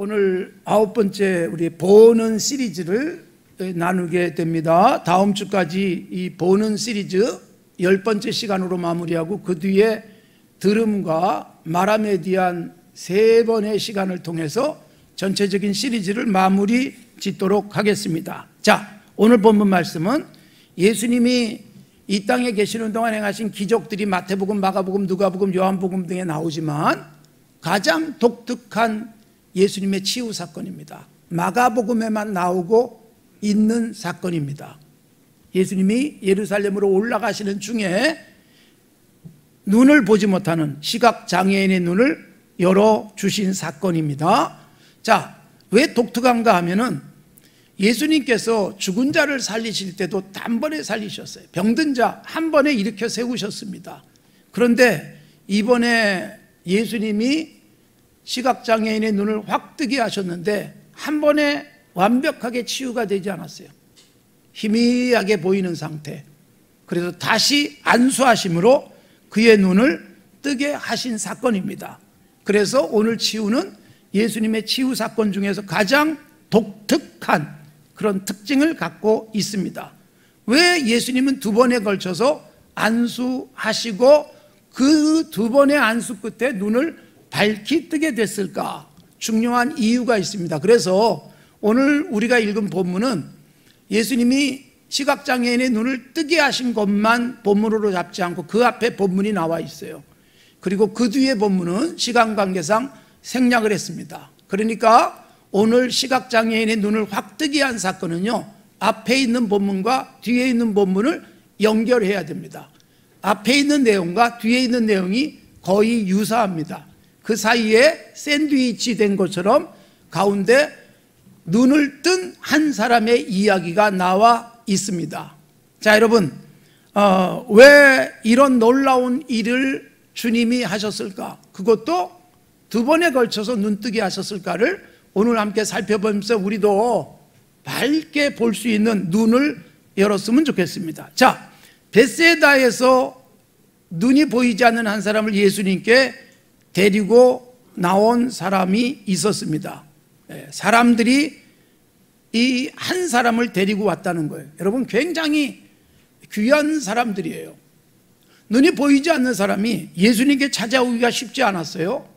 오늘 9번째 우리 보는 시리즈를 나누게 됩니다. 다음 주까지 이 보는 시리즈 10번째 시간으로 마무리하고 그 뒤에 들음과 말함에 대한 3번의 시간을 통해서 전체적인 시리즈를 마무리 짓도록 하겠습니다. 자, 오늘 본문 말씀은 예수님이 이 땅에 계시는 동안 행하신 기적들이 마태복음, 마가복음, 누가복음, 요한복음 등에 나오지만 가장 독특한 예수님의 치유 사건입니다. 마가복음에만 나오고 있는 사건입니다. 예수님이 예루살렘으로 올라가시는 중에 눈을 보지 못하는 시각장애인의 눈을 열어주신 사건입니다. 자, 왜 독특한가 하면은 예수님께서 죽은 자를 살리실 때도 단번에 살리셨어요. 병든 자 한 번에 일으켜 세우셨습니다. 그런데 이번에 예수님이 시각장애인의 눈을 확 뜨게 하셨는데 한 번에 완벽하게 치유가 되지 않았어요. 희미하게 보이는 상태. 그래서 다시 안수하심으로 그의 눈을 뜨게 하신 사건입니다. 그래서 오늘 치유는 예수님의 치유 사건 중에서 가장 독특한 그런 특징을 갖고 있습니다. 왜 예수님은 2번에 걸쳐서 안수하시고 그 2번의 안수 끝에 눈을 밝히 뜨게 됐을까? 중요한 이유가 있습니다. 그래서 오늘 우리가 읽은 본문은 예수님이 시각장애인의 눈을 뜨게 하신 것만 본문으로 잡지 않고 그 앞에 본문이 나와 있어요. 그리고 그 뒤에 본문은 시간 관계상 생략을 했습니다. 그러니까 오늘 시각장애인의 눈을 확 뜨게 한 사건은요, 앞에 있는 본문과 뒤에 있는 본문을 연결해야 됩니다. 앞에 있는 내용과 뒤에 있는 내용이 거의 유사합니다. 그 사이에 샌드위치 된 것처럼 가운데 눈을 뜬 한 사람의 이야기가 나와 있습니다. 자, 여러분, 왜 이런 놀라운 일을 주님이 하셨을까? 그것도 2번에 걸쳐서 눈뜨게 하셨을까를 오늘 함께 살펴보면서 우리도 밝게 볼 수 있는 눈을 열었으면 좋겠습니다. 자, 벳세다에서 눈이 보이지 않는 한 사람을 예수님께 데리고 나온 사람이 있었습니다. 사람들이 이 한 사람을 데리고 왔다는 거예요. 여러분, 굉장히 귀한 사람들이에요. 눈이 보이지 않는 사람이 예수님께 찾아오기가 쉽지 않았어요.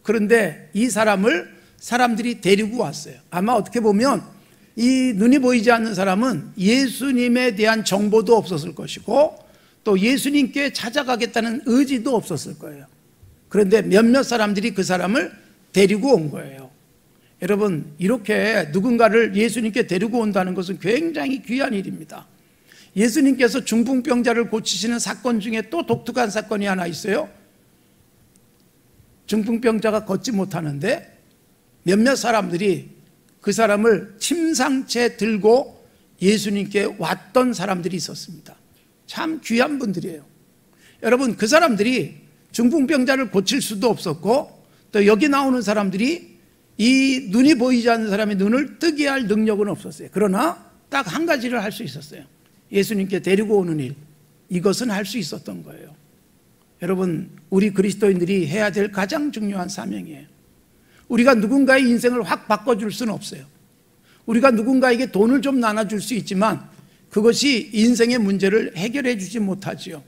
그런데 이 사람을 사람들이 데리고 왔어요. 아마 어떻게 보면 이 눈이 보이지 않는 사람은 예수님에 대한 정보도 없었을 것이고 또 예수님께 찾아가겠다는 의지도 없었을 거예요. 그런데 몇몇 사람들이 그 사람을 데리고 온 거예요. 여러분, 이렇게 누군가를 예수님께 데리고 온다는 것은 굉장히 귀한 일입니다. 예수님께서 중풍병자를 고치시는 사건 중에 또 독특한 사건이 하나 있어요. 중풍병자가 걷지 못하는데 몇몇 사람들이 그 사람을 침상채 들고 예수님께 왔던 사람들이 있었습니다. 참 귀한 분들이에요. 여러분, 그 사람들이 중풍병자를 고칠 수도 없었고 또 여기 나오는 사람들이 이 눈이 보이지 않는 사람의 눈을 뜨게 할 능력은 없었어요. 그러나 딱 한 가지를 할 수 있었어요. 예수님께 데리고 오는 일, 이것은 할 수 있었던 거예요. 여러분, 우리 그리스도인들이 해야 될 가장 중요한 사명이에요. 우리가 누군가의 인생을 확 바꿔줄 수는 없어요. 우리가 누군가에게 돈을 좀 나눠줄 수 있지만 그것이 인생의 문제를 해결해 주지 못하지요.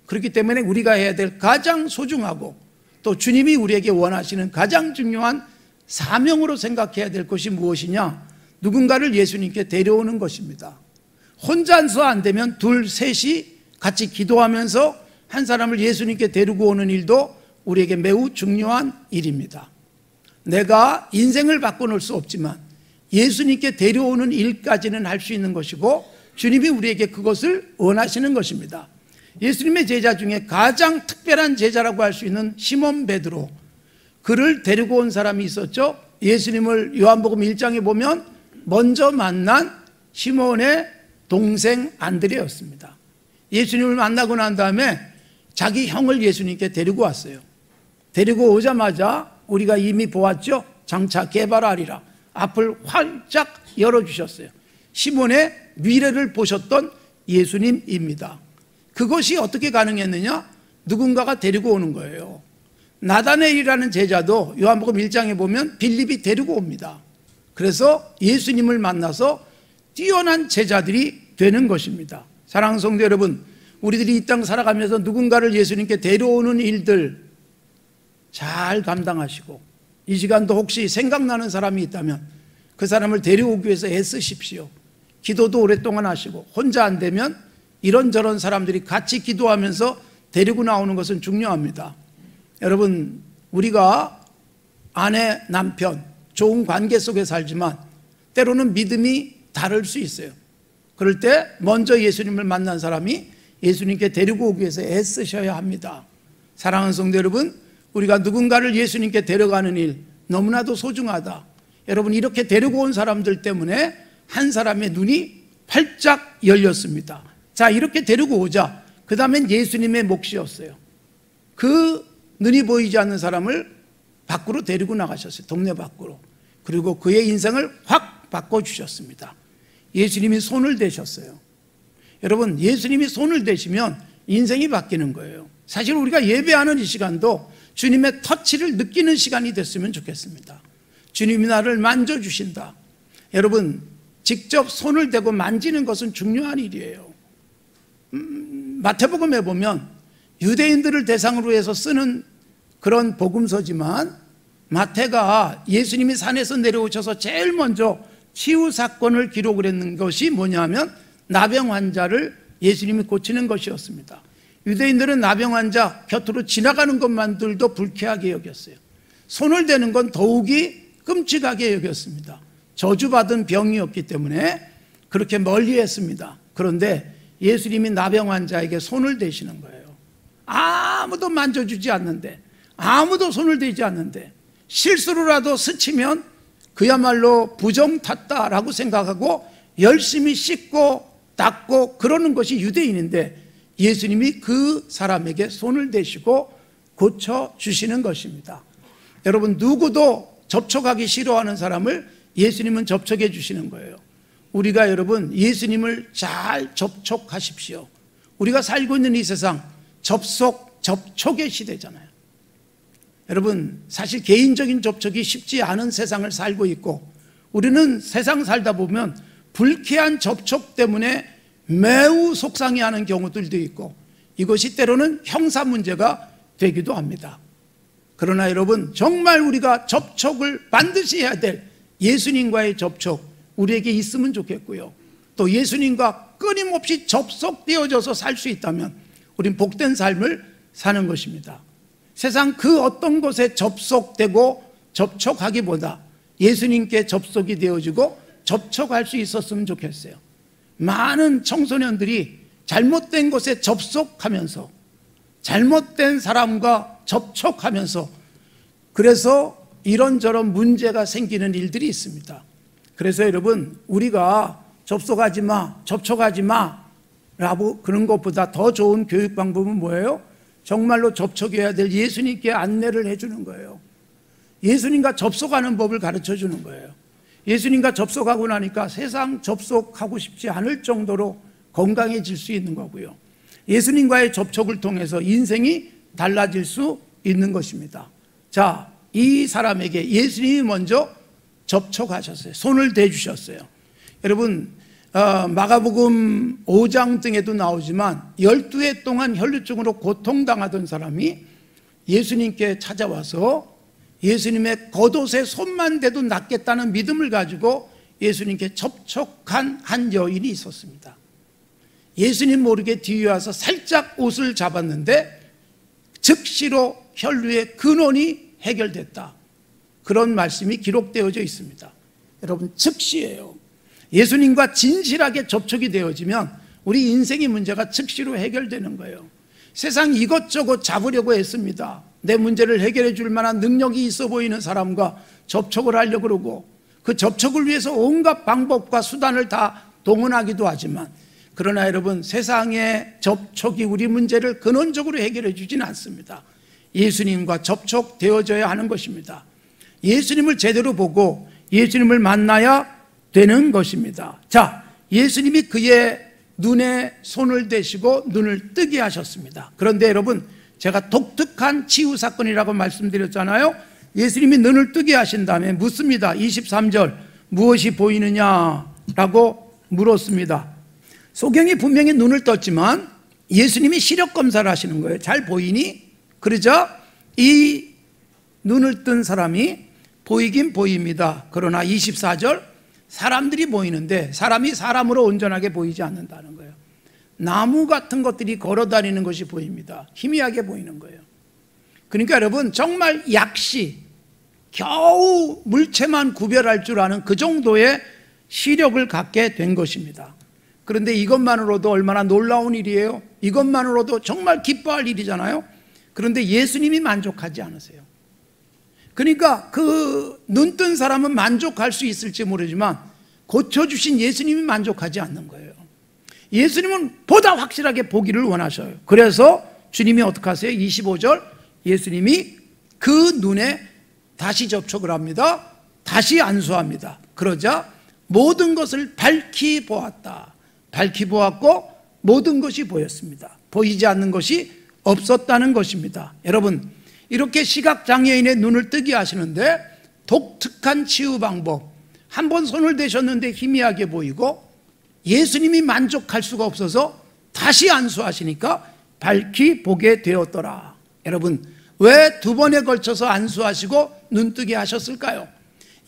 그렇기 때문에 우리가 해야 될 가장 소중하고 또 주님이 우리에게 원하시는 가장 중요한 사명으로 생각해야 될 것이 무엇이냐? 누군가를 예수님께 데려오는 것입니다. 혼자서 안 되면 둘, 셋이 같이 기도하면서 한 사람을 예수님께 데리고 오는 일도 우리에게 매우 중요한 일입니다. 내가 인생을 바꿔놓을 수 없지만 예수님께 데려오는 일까지는 할 수 있는 것이고 주님이 우리에게 그것을 원하시는 것입니다. 예수님의 제자 중에 가장 특별한 제자라고 할 수 있는 시몬 베드로, 그를 데리고 온 사람이 있었죠. 예수님을 요한복음 1장에 보면 먼저 만난 시몬의 동생 안드레였습니다. 예수님을 만나고 난 다음에 자기 형을 예수님께 데리고 왔어요. 데리고 오자마자 우리가 이미 보았죠. 장차 개발하리라, 앞을 활짝 열어주셨어요. 시몬의 미래를 보셨던 예수님입니다. 그것이 어떻게 가능했느냐? 누군가가 데리고 오는 거예요. 나다네일이라는 제자도 요한복음 1장에 보면 빌립이 데리고 옵니다. 그래서 예수님을 만나서 뛰어난 제자들이 되는 것입니다. 사랑하는 성도 여러분, 우리들이 이 땅 살아가면서 누군가를 예수님께 데려오는 일들 잘 감당하시고, 이 시간도 혹시 생각나는 사람이 있다면 그 사람을 데려오기 위해서 애쓰십시오. 기도도 오랫동안 하시고, 혼자 안 되면 이런저런 사람들이 같이 기도하면서 데리고 나오는 것은 중요합니다. 여러분, 우리가 아내, 남편, 좋은 관계 속에 살지만 때로는 믿음이 다를 수 있어요. 그럴 때 먼저 예수님을 만난 사람이 예수님께 데리고 오기 위해서 애쓰셔야 합니다. 사랑하는 성도 여러분, 우리가 누군가를 예수님께 데려가는 일 너무나도 소중하다. 여러분, 이렇게 데리고 온 사람들 때문에 한 사람의 눈이 활짝 열렸습니다. 자, 이렇게 데리고 오자 그 다음엔 예수님의 몫이었어요. 그 눈이 보이지 않는 사람을 밖으로 데리고 나가셨어요. 동네 밖으로. 그리고 그의 인생을 확 바꿔주셨습니다. 예수님이 손을 대셨어요. 여러분, 예수님이 손을 대시면 인생이 바뀌는 거예요. 사실 우리가 예배하는 이 시간도 주님의 터치를 느끼는 시간이 됐으면 좋겠습니다. 주님이 나를 만져주신다. 여러분, 직접 손을 대고 만지는 것은 중요한 일이에요. 마태복음에 보면 유대인들을 대상으로 해서 쓰는 그런 복음서지만, 마태가 예수님이 산에서 내려오셔서 제일 먼저 치유 사건을 기록을 했는 것이 뭐냐면 나병 환자를 예수님이 고치는 것이었습니다. 유대인들은 나병 환자 곁으로 지나가는 것만들도 불쾌하게 여겼어요. 손을 대는 건 더욱이 끔찍하게 여겼습니다. 저주받은 병이었기 때문에 그렇게 멀리 했습니다. 그런데 예수님이 나병 환자에게 손을 대시는 거예요. 아무도 만져주지 않는데, 아무도 손을 대지 않는데, 실수로라도 스치면 그야말로 부정탔다라고 생각하고 열심히 씻고 닦고 그러는 것이 유대인인데, 예수님이 그 사람에게 손을 대시고 고쳐주시는 것입니다. 여러분, 누구도 접촉하기 싫어하는 사람을 예수님은 접촉해 주시는 거예요. 우리가 여러분 예수님을 잘 접촉하십시오. 우리가 살고 있는 이 세상 접촉의 시대잖아요. 여러분, 사실 개인적인 접촉이 쉽지 않은 세상을 살고 있고, 우리는 세상 살다 보면 불쾌한 접촉 때문에 매우 속상해하는 경우들도 있고, 이것이 때로는 형사 문제가 되기도 합니다. 그러나 여러분, 정말 우리가 접촉을 반드시 해야 될 예수님과의 접촉, 우리에게 있으면 좋겠고요. 또 예수님과 끊임없이 접속되어져서 살 수 있다면 우린 복된 삶을 사는 것입니다. 세상 그 어떤 것에 접속되고 접촉하기보다 예수님께 접속이 되어지고 접촉할 수 있었으면 좋겠어요. 많은 청소년들이 잘못된 것에 접속하면서, 잘못된 사람과 접촉하면서, 그래서 이런저런 문제가 생기는 일들이 있습니다. 그래서 여러분, 우리가 접속하지 마, 접촉하지 마 라고 그런 것보다 더 좋은 교육 방법은 뭐예요? 정말로 접촉해야 될 예수님께 안내를 해주는 거예요. 예수님과 접속하는 법을 가르쳐 주는 거예요. 예수님과 접속하고 나니까 세상 접속하고 싶지 않을 정도로 건강해질 수 있는 거고요. 예수님과의 접촉을 통해서 인생이 달라질 수 있는 것입니다. 자, 이 사람에게 예수님이 먼저 접촉하셨어요. 손을 대주셨어요. 여러분, 마가복음 5장 등에도 나오지만 12해 동안 혈루증으로 고통당하던 사람이 예수님께 찾아와서 예수님의 겉옷에 손만 대도 낫겠다는 믿음을 가지고 예수님께 접촉한 한 여인이 있었습니다. 예수님 모르게 뒤에 와서 살짝 옷을 잡았는데 즉시로 혈루의 근원이 해결됐다. 그런 말씀이 기록되어져 있습니다. 여러분, 즉시예요. 예수님과 진실하게 접촉이 되어지면 우리 인생의 문제가 즉시로 해결되는 거예요. 세상 이것저것 잡으려고 했습니다. 내 문제를 해결해 줄 만한 능력이 있어 보이는 사람과 접촉을 하려고 그러고, 그 접촉을 위해서 온갖 방법과 수단을 다 동원하기도 하지만, 그러나 여러분, 세상의 접촉이 우리 문제를 근원적으로 해결해 주지는 않습니다. 예수님과 접촉되어져야 하는 것입니다. 예수님을 제대로 보고 예수님을 만나야 되는 것입니다. 자, 예수님이 그의 눈에 손을 대시고 눈을 뜨게 하셨습니다. 그런데 여러분, 제가 독특한 치유 사건이라고 말씀드렸잖아요. 예수님이 눈을 뜨게 하신 다음에 묻습니다. 23절, 무엇이 보이느냐라고 물었습니다. 소경이 분명히 눈을 떴지만 예수님이 시력 검사를 하시는 거예요. 잘 보이니? 그러자 이 눈을 뜬 사람이 보이긴 보입니다. 그러나 24절, 사람들이 보이는데 사람이 사람으로 온전하게 보이지 않는다는 거예요. 나무 같은 것들이 걸어다니는 것이 보입니다. 희미하게 보이는 거예요. 그러니까 여러분, 정말 약시 겨우 물체만 구별할 줄 아는 그 정도의 시력을 갖게 된 것입니다. 그런데 이것만으로도 얼마나 놀라운 일이에요. 이것만으로도 정말 기뻐할 일이잖아요. 그런데 예수님이 만족하지 않으세요. 그러니까 그 눈뜬 사람은 만족할 수 있을지 모르지만 고쳐주신 예수님이 만족하지 않는 거예요. 예수님은 보다 확실하게 보기를 원하셔요. 그래서 주님이 어떻게 하세요? 25절, 예수님이 그 눈에 다시 접촉을 합니다. 다시 안수합니다. 그러자 모든 것을 밝히 보았다. 밝히 보았고 모든 것이 보였습니다. 보이지 않는 것이 없었다는 것입니다. 여러분, 이렇게 시각장애인의 눈을 뜨게 하시는데 독특한 치유 방법, 한번 손을 대셨는데 희미하게 보이고 예수님이 만족할 수가 없어서 다시 안수하시니까 밝히 보게 되었더라. 여러분, 왜 두 번에 걸쳐서 안수하시고 눈뜨게 하셨을까요?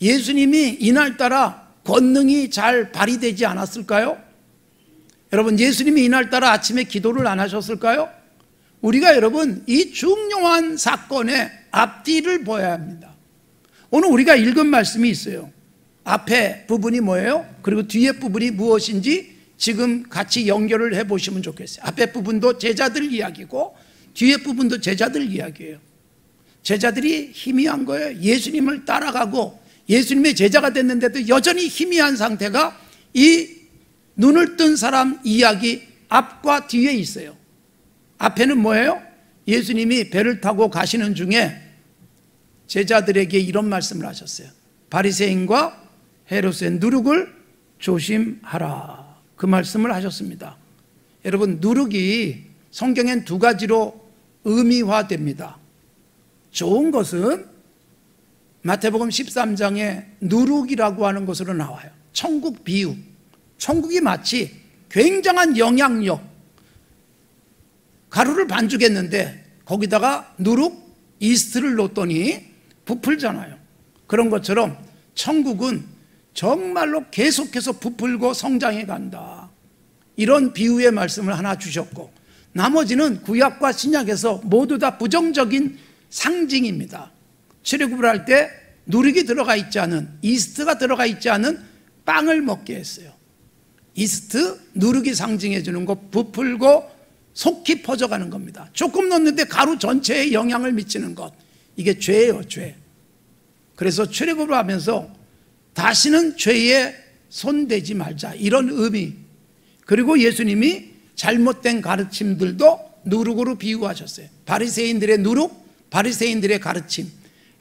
예수님이 이날따라 권능이 잘 발휘되지 않았을까요? 여러분, 예수님이 이날따라 아침에 기도를 안 하셨을까요? 우리가 여러분, 이 중요한 사건의 앞뒤를 보아야 합니다. 오늘 우리가 읽은 말씀이 있어요. 앞에 부분이 뭐예요? 그리고 뒤에 부분이 무엇인지 지금 같이 연결을 해보시면 좋겠어요. 앞에 부분도 제자들 이야기고 뒤에 부분도 제자들 이야기예요. 제자들이 희미한 거예요. 예수님을 따라가고 예수님의 제자가 됐는데도 여전히 희미한 상태가 이 눈을 뜬 사람 이야기 앞과 뒤에 있어요. 앞에는 뭐예요? 예수님이 배를 타고 가시는 중에 제자들에게 이런 말씀을 하셨어요. 바리새인과 헤롯의 누룩을 조심하라. 그 말씀을 하셨습니다. 여러분, 누룩이 성경엔 두 가지로 의미화됩니다. 좋은 것은 마태복음 13장에 누룩이라고 하는 것으로 나와요. 천국 비유. 천국이 마치 굉장한 영향력, 가루를 반죽했는데 거기다가 누룩, 이스트를 넣었더니 부풀잖아요. 그런 것처럼 천국은 정말로 계속해서 부풀고 성장해 간다. 이런 비유의 말씀을 하나 주셨고, 나머지는 구약과 신약에서 모두 다 부정적인 상징입니다. 출애굽을 할 때 누룩이 들어가 있지 않은, 이스트가 들어가 있지 않은 빵을 먹게 했어요. 이스트, 누룩이 상징해 주는 것, 부풀고 속히 퍼져가는 겁니다. 조금 넣는데 가루 전체에 영향을 미치는 것, 이게 죄예요, 죄. 그래서 출애굽을 하면서 다시는 죄에 손대지 말자, 이런 의미. 그리고 예수님이 잘못된 가르침들도 누룩으로 비유하셨어요. 바리새인들의 누룩, 바리새인들의 가르침,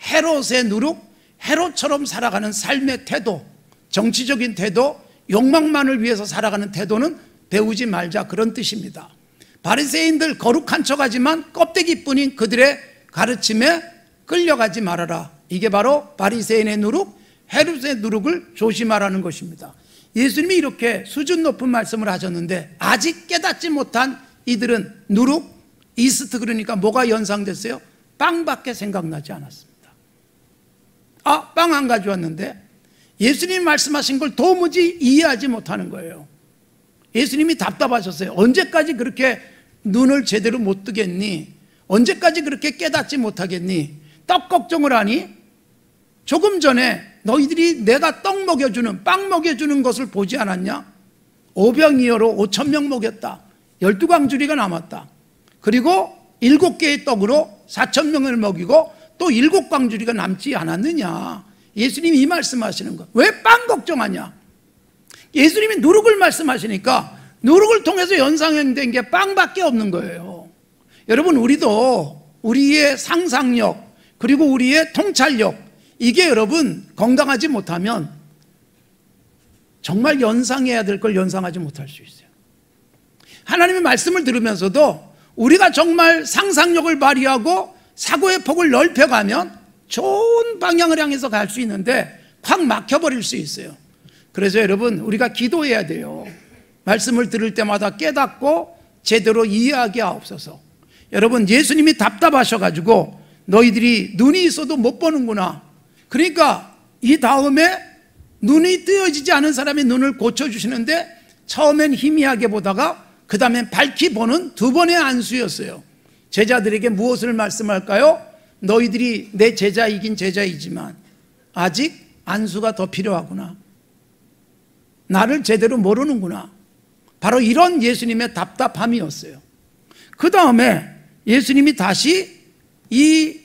헤롯의 누룩, 헤롯처럼 살아가는 삶의 태도, 정치적인 태도, 욕망만을 위해서 살아가는 태도는 배우지 말자, 그런 뜻입니다. 바리새인들 거룩한 척하지만 껍데기뿐인 그들의 가르침에 끌려가지 말아라. 이게 바로 바리새인의 누룩, 헤롯의 누룩을 조심하라는 것입니다. 예수님이 이렇게 수준 높은 말씀을 하셨는데 아직 깨닫지 못한 이들은 누룩, 이스트, 그러니까 뭐가 연상됐어요? 빵밖에 생각나지 않았습니다. 아, 빵 안 가져왔는데? 예수님이 말씀하신 걸 도무지 이해하지 못하는 거예요. 예수님이 답답하셨어요. 언제까지 그렇게 눈을 제대로 못 뜨겠니? 언제까지 그렇게 깨닫지 못하겠니? 떡 걱정을 하니? 조금 전에 너희들이 내가 떡 먹여주는, 빵 먹여주는 것을 보지 않았냐? 오병이어로 5,000명 먹였다. 12광주리가 남았다. 그리고 7개의 떡으로 4,000명을 먹이고 또 7광주리가 남지 않았느냐? 예수님이 이 말씀하시는 거. 왜 빵 걱정하냐? 예수님이 누룩을 말씀하시니까 누룩을 통해서 연상된 게 빵밖에 없는 거예요. 여러분, 우리도 우리의 상상력, 그리고 우리의 통찰력, 이게 여러분 건강하지 못하면 정말 연상해야 될 걸 연상하지 못할 수 있어요. 하나님의 말씀을 들으면서도 우리가 정말 상상력을 발휘하고 사고의 폭을 넓혀가면 좋은 방향을 향해서 갈 수 있는데 확 막혀버릴 수 있어요. 그래서 여러분, 우리가 기도해야 돼요. 말씀을 들을 때마다 깨닫고 제대로 이해하게 하옵소서. 여러분, 예수님이 답답하셔가지고 너희들이 눈이 있어도 못 보는구나. 그러니까 이 다음에 눈이 뜨여지지 않은 사람의 눈을 고쳐주시는데 처음엔 희미하게 보다가 그 다음엔 밝히 보는 두 번의 안수였어요. 제자들에게 무엇을 말씀할까요? 너희들이 내 제자이긴 제자이지만 아직 안수가 더 필요하구나. 나를 제대로 모르는구나. 바로 이런 예수님의 답답함이었어요. 그 다음에 예수님이 다시 이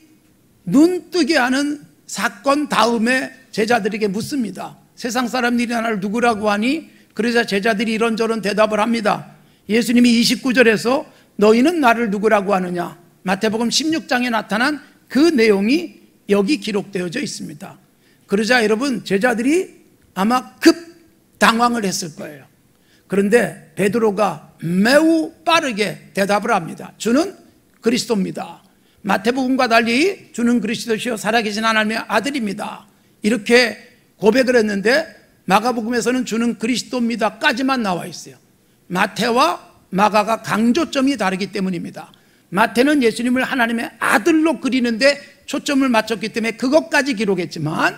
눈뜨게 하는 사건 다음에 제자들에게 묻습니다. 세상 사람들이 나를 누구라고 하니? 그러자 제자들이 이런저런 대답을 합니다. 예수님이 29절에서 너희는 나를 누구라고 하느냐? 마태복음 16장에 나타난 그 내용이 여기 기록되어져 있습니다. 그러자 여러분, 제자들이 아마 급 당황을 했을 거예요. 그런데 베드로가 매우 빠르게 대답을 합니다. 주는 그리스도입니다. 마태복음과 달리 주는 그리스도시요 살아계신 하나님의 아들입니다. 이렇게 고백을 했는데 마가복음에서는 주는 그리스도입니다까지만 나와 있어요. 마태와 마가가 강조점이 다르기 때문입니다. 마태는 예수님을 하나님의 아들로 그리는데 초점을 맞췄기 때문에 그것까지 기록했지만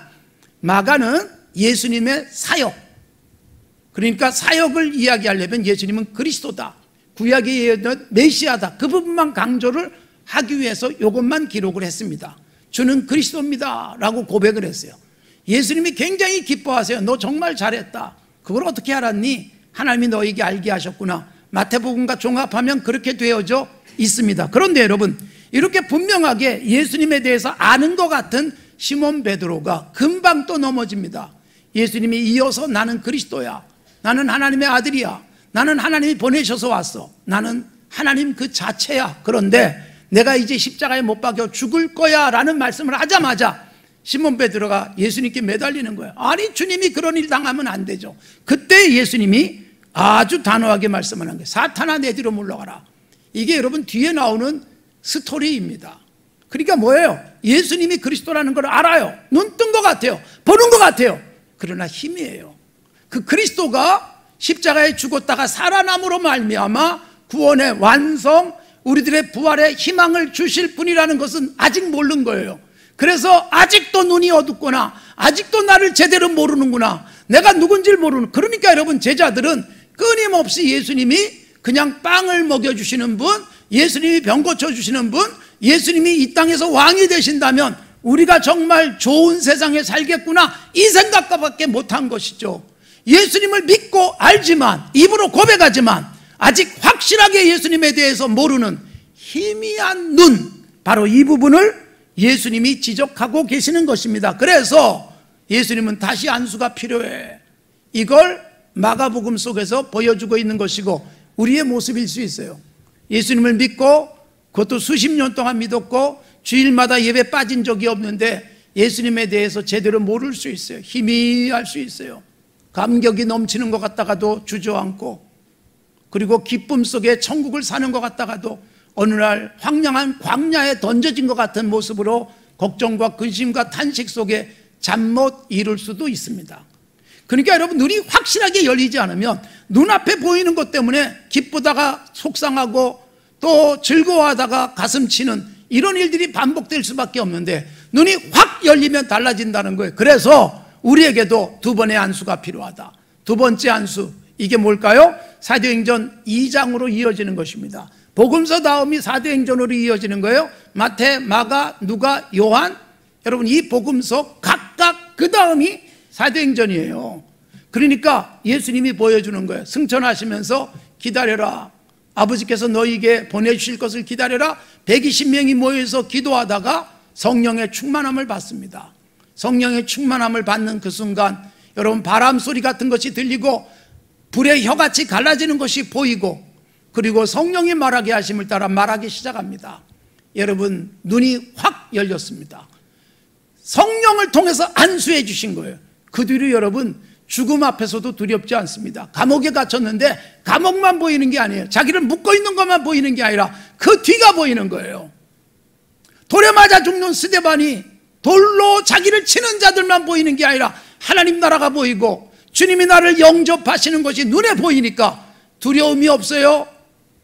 마가는 예수님의 사역, 그러니까 사역을 이야기하려면 예수님은 그리스도다, 구약에 예언된 메시아다, 그 부분만 강조를 하기 위해서 이것만 기록을 했습니다. 주는 그리스도입니다 라고 고백을 했어요. 예수님이 굉장히 기뻐하세요. 너 정말 잘했다. 그걸 어떻게 알았니? 하나님이 너에게 알게 하셨구나. 마태복음과 종합하면 그렇게 되어져 있습니다. 그런데 여러분, 이렇게 분명하게 예수님에 대해서 아는 것 같은 시몬 베드로가 금방 또 넘어집니다. 예수님이 이어서 나는 그리스도야, 나는 하나님의 아들이야, 나는 하나님이 보내셔서 왔어, 나는 하나님 그 자체야. 그런데 내가 이제 십자가에 못 박혀 죽을 거야 라는 말씀을 하자마자 시몬 베드로가 예수님께 매달리는 거예요. 아니, 주님이 그런 일 당하면 안 되죠. 그때 예수님이 아주 단호하게 말씀을 한 거예요. 사탄아, 내 뒤로 물러가라. 이게 여러분 뒤에 나오는 스토리입니다. 그러니까 뭐예요? 예수님이 그리스도라는 걸 알아요. 눈 뜬 것 같아요. 보는 것 같아요. 그러나 힘이에요. 그 그리스도가 십자가에 죽었다가 살아남으로 말미암아 구원의 완성, 우리들의 부활의 희망을 주실 분이라는 것은 아직 모르는 거예요. 그래서 아직도 눈이 어둡구나, 아직도 나를 제대로 모르는구나, 내가 누군지를 모르는. 그러니까 여러분, 제자들은 끊임없이 예수님이 그냥 빵을 먹여주시는 분, 예수님이 병 고쳐주시는 분, 예수님이 이 땅에서 왕이 되신다면 우리가 정말 좋은 세상에 살겠구나, 이 생각밖에 못한 것이죠. 예수님을 믿고 알지만, 입으로 고백하지만 아직 확실하게 예수님에 대해서 모르는 희미한 눈, 바로 이 부분을 예수님이 지적하고 계시는 것입니다. 그래서 예수님은 다시 안수가 필요해, 이걸 마가복음 속에서 보여주고 있는 것이고 우리의 모습일 수 있어요. 예수님을 믿고, 그것도 수십 년 동안 믿었고 주일마다 예배 빠진 적이 없는데 예수님에 대해서 제대로 모를 수 있어요. 희미할 수 있어요. 감격이 넘치는 것 같다가도 주저앉고, 그리고 기쁨 속에 천국을 사는 것 같다가도 어느 날 황량한 광야에 던져진 것 같은 모습으로 걱정과 근심과 탄식 속에 잠 못 이룰 수도 있습니다. 그러니까 여러분, 눈이 확실하게 열리지 않으면 눈앞에 보이는 것 때문에 기쁘다가 속상하고 또 즐거워하다가 가슴 치는 이런 일들이 반복될 수밖에 없는데 눈이 확 열리면 달라진다는 거예요. 그래서 우리에게도 두 번의 안수가 필요하다. 두 번째 안수, 이게 뭘까요? 사도행전 2장으로 이어지는 것입니다. 복음서 다음이 사도행전으로 이어지는 거예요. 마태, 마가, 누가, 요한, 여러분 이 복음서 각각 그 다음이 사도행전이에요. 그러니까 예수님이 보여주는 거예요. 승천하시면서 기다려라, 아버지께서 너희에게 보내주실 것을 기다려라. 120명이 모여서 기도하다가 성령의 충만함을 받습니다. 성령의 충만함을 받는 그 순간 여러분, 바람 소리 같은 것이 들리고 불의 혀같이 갈라지는 것이 보이고, 그리고 성령이 말하게 하심을 따라 말하기 시작합니다. 여러분, 눈이 확 열렸습니다. 성령을 통해서 안수해 주신 거예요. 그 뒤로 여러분, 죽음 앞에서도 두렵지 않습니다. 감옥에 갇혔는데 감옥만 보이는 게 아니에요. 자기를 묶어 있는 것만 보이는 게 아니라 그 뒤가 보이는 거예요. 돌에 맞아 죽는 스데반이 돌로 자기를 치는 자들만 보이는 게 아니라 하나님 나라가 보이고 주님이 나를 영접하시는 것이 눈에 보이니까 두려움이 없어요.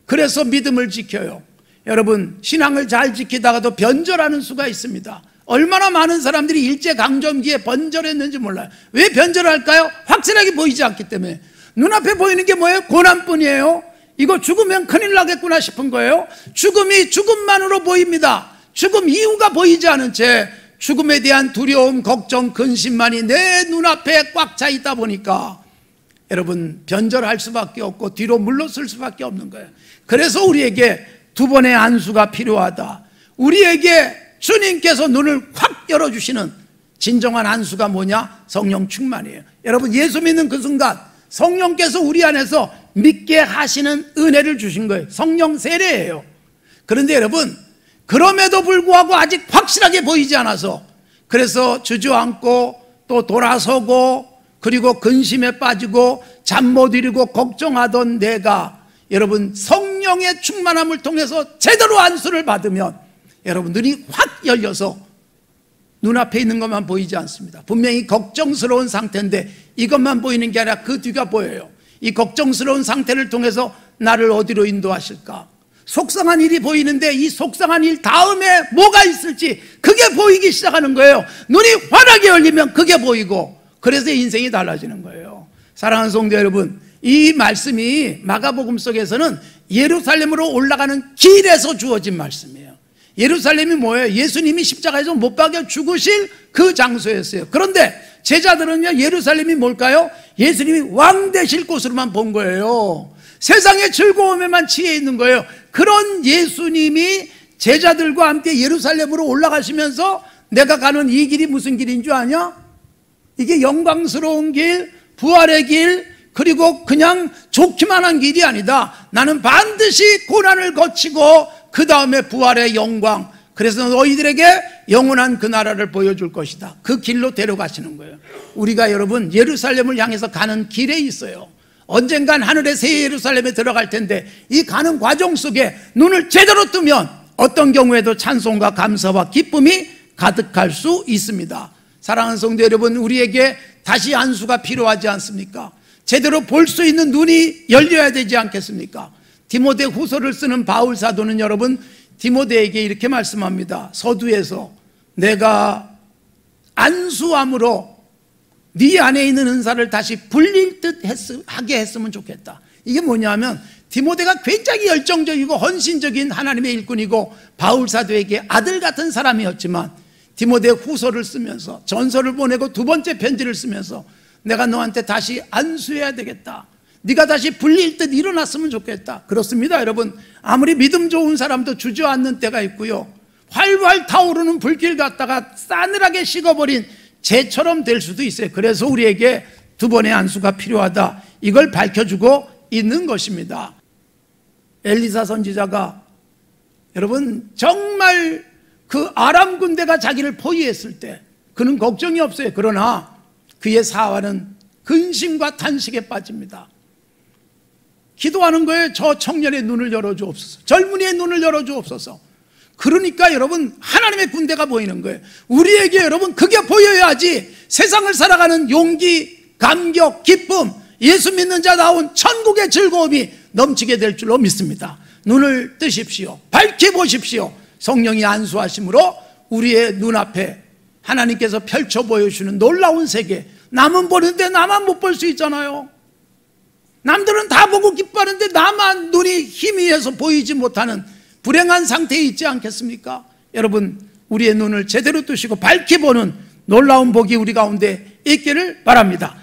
그래서 믿음을 지켜요. 여러분, 신앙을 잘 지키다가도 변절하는 수가 있습니다. 얼마나 많은 사람들이 일제강점기에 변절했는지 몰라요. 왜 변절할까요? 확실하게 보이지 않기 때문에. 눈앞에 보이는 게 뭐예요? 고난뿐이에요. 이거 죽으면 큰일 나겠구나 싶은 거예요. 죽음이 죽음만으로 보입니다. 죽음 이유가 보이지 않은 채 죽음에 대한 두려움, 걱정, 근심만이 내 눈앞에 꽉 차 있다 보니까 여러분, 변절할 수밖에 없고 뒤로 물러설 수밖에 없는 거예요. 그래서 우리에게 두 번의 안수가 필요하다. 우리에게 주님께서 눈을 확 열어주시는 진정한 안수가 뭐냐? 성령 충만이에요. 여러분, 예수 믿는 그 순간 성령께서 우리 안에서 믿게 하시는 은혜를 주신 거예요. 성령 세례예요. 그런데 여러분, 그럼에도 불구하고 아직 확실하게 보이지 않아서 그래서 주저앉고 또 돌아서고 그리고 근심에 빠지고 잠 못 이루고 걱정하던 내가 여러분, 성령의 충만함을 통해서 제대로 안수를 받으면 여러분, 눈이 확 열려서 눈앞에 있는 것만 보이지 않습니다. 분명히 걱정스러운 상태인데 이것만 보이는 게 아니라 그 뒤가 보여요. 이 걱정스러운 상태를 통해서 나를 어디로 인도하실까? 속상한 일이 보이는데 이 속상한 일 다음에 뭐가 있을지 그게 보이기 시작하는 거예요. 눈이 환하게 열리면 그게 보이고, 그래서 인생이 달라지는 거예요. 사랑하는 성도 여러분, 이 말씀이 마가복음 속에서는 예루살렘으로 올라가는 길에서 주어진 말씀이에요. 예루살렘이 뭐예요? 예수님이 십자가에서 못 박여 죽으실 그 장소였어요. 그런데 제자들은요, 예루살렘이 뭘까요? 예수님이 왕 되실 곳으로만 본 거예요. 세상의 즐거움에만 취해 있는 거예요. 그런 예수님이 제자들과 함께 예루살렘으로 올라가시면서 내가 가는 이 길이 무슨 길인 줄 아냐? 이게 영광스러운 길, 부활의 길, 그리고 그냥 좋기만 한 길이 아니다. 나는 반드시 고난을 거치고 그 다음에 부활의 영광, 그래서 너희들에게 영원한 그 나라를 보여줄 것이다. 그 길로 데려가시는 거예요. 우리가 여러분, 예루살렘을 향해서 가는 길에 있어요. 언젠간 하늘의 새 예루살렘에 들어갈 텐데 이 가는 과정 속에 눈을 제대로 뜨면 어떤 경우에도 찬송과 감사와 기쁨이 가득할 수 있습니다. 사랑하는 성도 여러분, 우리에게 다시 안수가 필요하지 않습니까? 제대로 볼 수 있는 눈이 열려야 되지 않겠습니까? 디모데 후서를 쓰는 바울 사도는 여러분, 디모데에게 이렇게 말씀합니다. 서두에서 내가 안수함으로 네 안에 있는 은사를 다시 불릴 듯 하게 했으면 좋겠다. 이게 뭐냐면 디모데가 굉장히 열정적이고 헌신적인 하나님의 일꾼이고 바울 사도에게 아들 같은 사람이었지만 디모데 후서를 쓰면서 전서를 보내고 두 번째 편지를 쓰면서 내가 너한테 다시 안수해야 되겠다. 네가 다시 불릴 듯 일어났으면 좋겠다. 그렇습니다, 여러분. 아무리 믿음 좋은 사람도 주저앉는 때가 있고요. 활활 타오르는 불길 갔다가 싸늘하게 식어버린 재처럼 될 수도 있어요. 그래서 우리에게 두 번의 안수가 필요하다. 이걸 밝혀주고 있는 것입니다. 엘리사 선지자가 여러분 정말 그 아람 군대가 자기를 포위했을 때 그는 걱정이 없어요. 그러나 그의 사활은 근심과 탄식에 빠집니다. 기도하는 거예요. 저 청년의 눈을 열어주옵소서. 젊은이의 눈을 열어주옵소서. 그러니까 여러분 하나님의 군대가 보이는 거예요. 우리에게 여러분 그게 보여야지 세상을 살아가는 용기, 감격, 기쁨, 예수 믿는 자다운 천국의 즐거움이 넘치게 될 줄로 믿습니다. 눈을 뜨십시오. 밝히 보십시오. 성령이 안수하심으로 우리의 눈앞에 하나님께서 펼쳐 보여주시는 놀라운 세계. 남은 보는데 나만 못 볼 수 있잖아요. 남들은 다 보고 기뻐하는데 나만 눈이 희미해서 보이지 못하는 불행한 상태에 있지 않겠습니까? 여러분, 우리의 눈을 제대로 뜨시고 밝히 보는 놀라운 복이 우리 가운데 있기를 바랍니다.